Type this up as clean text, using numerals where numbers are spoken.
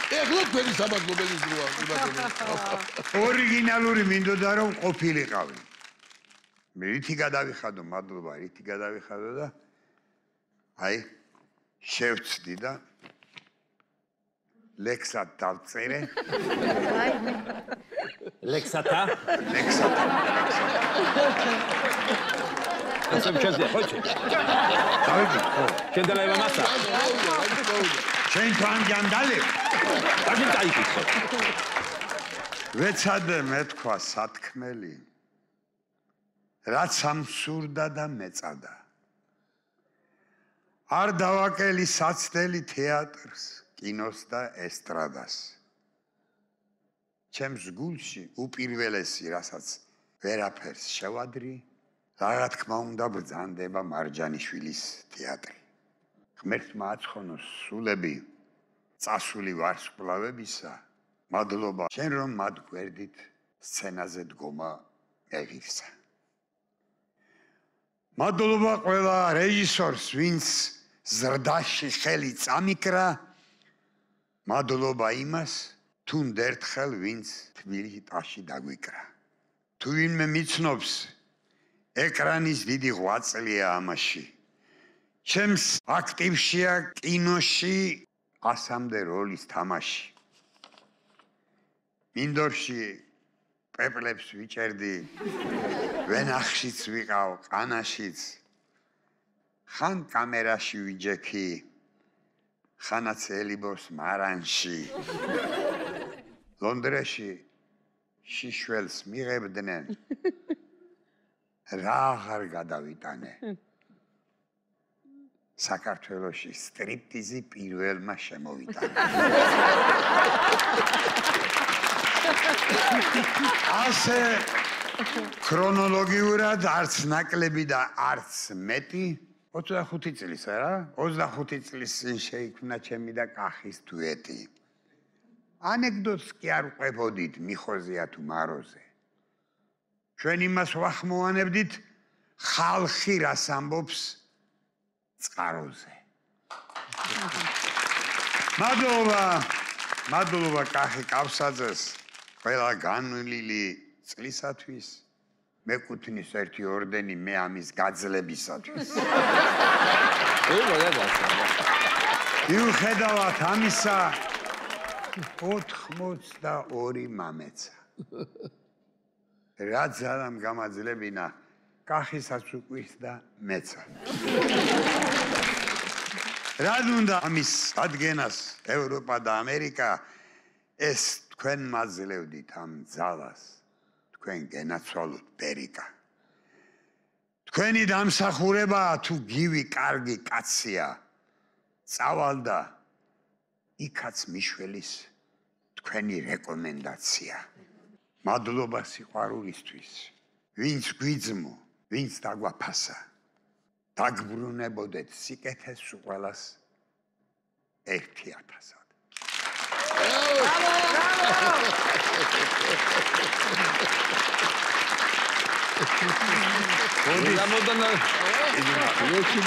ეხლა თქვენი სამადლობელი დროა. ორიგინალური მინდოდა რომ ყოფილიყავი. მე რითი გადავიხადო, მადლობა, რითი გადავიხადო და აი შევწდი და ლექსად დავწერე. ლექსათა? ლექსათა. ასე მჩენია, ხო? დავიდი, ხო. შენ და ლევა მასა. შენ თან ჯანდალე. აღი დაიქიცო. ვეცადე მე თქვა სათქმელი. რაც ამსურდა და მეწადა. არ დავაკელი საცდელი თეატრს, კინოს და ესტრადას. ჩემს გულში უპირველესი, რასაც ვერაფერს შევადრი, რა თქმა უნდა ბრძანდება მარჯანიშვილის თეატრი. ღმერთმა აცხონოს სულები წასული ვარსკვლავებისა, მადლობა შენ რომ მათ გვერდით სცენაზე დგომა ეღირსა. მადლობა ყველა რეჟისორს, ვინც ზრდაში ხელი წამიკრა, მადლობა იმას, თუნდ ერთხელ ვინც თბილი ტაში დაგვიკრა. თუ ვინმე მიცნობს, ეკრანის დიდი ღვაწლია ამაში. ჩემს აქტივშია კინოში 100-მდე როლის თამაში. მინდორში პეპლებს ვიჭერდი, ვენახშიც ვიყავ, ყანაშიც. ხან კამერაში ვიჯექი, ხანაც ელიბოს მარანში. ლონდრეში შიშველს მიღებდნენ, რა აღარ გადავიტანე. საქართველოში სტრიპტიზი პირველმა შემოვიტანა. ასე ქრონოლოგიურად არც ნაკლები და არც მეტი 25 წლის არა? 25 წლის წინ შეიქმნა ჩემი და კახის დუეტი. ანეკდოტს კი არ ვყვებოდით მიხოზეა თუ მაროზე. ჩვენ იმას ვახმოვანებდით ხალხი რას ამბობს წყაროზე. მადლობა კახი კავსაძეს ყველა განვლილი წლისათვის. მეკუთვნის ერთი ორდენი მე ამის გაძლებისათვის. მიუხედავად ამისა 82 მამეცა. რა ძალამ გამაძლებინა კახისაც უკვირს და მეცა. რა უნდა ამის ადგენას ევროპა და ამერიკა ეს თქვენ მაძლევდით ამ ძალას. თქვენ გენაცვალოთ პერიკა. თქვენი დამსახურებაა თუ გივი კარგი კაცია. წავალ და იქაც მიშველის თქვენი რეკომენდაცია. მადლობა სიყვარულისთვის. ვინც გვიძმო, ვინც დაგვაფასა. დაგბრუნებოდეთ სიკეთეს ყველას 1000-ად. Bravo!